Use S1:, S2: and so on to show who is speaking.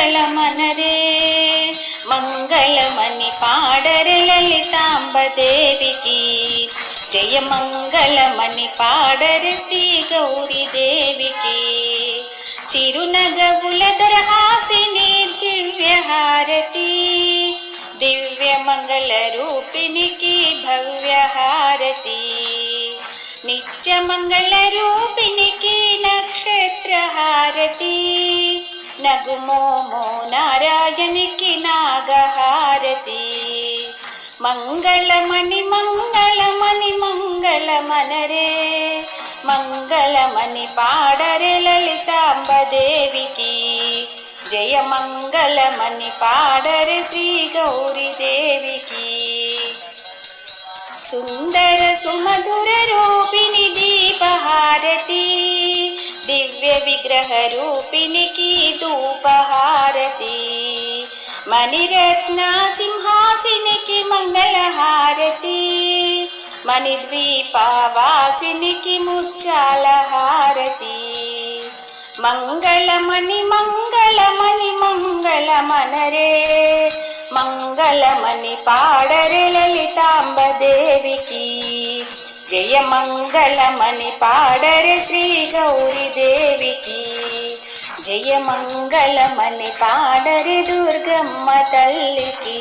S1: మంగళమనరే మంగళమని పాడరే లలితాంబ దేవికి జయ మంగళమని పాడరే శ్రీ గౌరీ దేవికి చిరునగవుల దరహాసిని దివ్యహారతి దివ్య మంగళ రూపిణికి భవ్యహారతి నిత్య మంగళ రూపిణికి నక్షత్ర హారతి నగుమోమో నారాయణికి నాగహారతి మంగళమణి మంగళమణి మంగళమనరే మంగళమని పాడరే లలితాంబ దేవికి జయ మంగళమని పాడరే శ్రీ గౌరీ దేవికి సుందర సుమధుర రూపిణి దీపహారతి దివ్య విగ్రహ రూపిణికి ధూపహారతి మణిరత్న సింహాసినికి మంగళహారతి మణిద్వీపవాసినికి ముత్యాల హారతి మంగళమణి మంగళమణి మంగళమనరే మంగళమని పాడరే లలితాంబ దేవికి జయ మంగళమని పాడరే శ్రీ గౌరీ దేవికి జయ మంగళమని పాడరే దుర్గమ్మ తల్లికి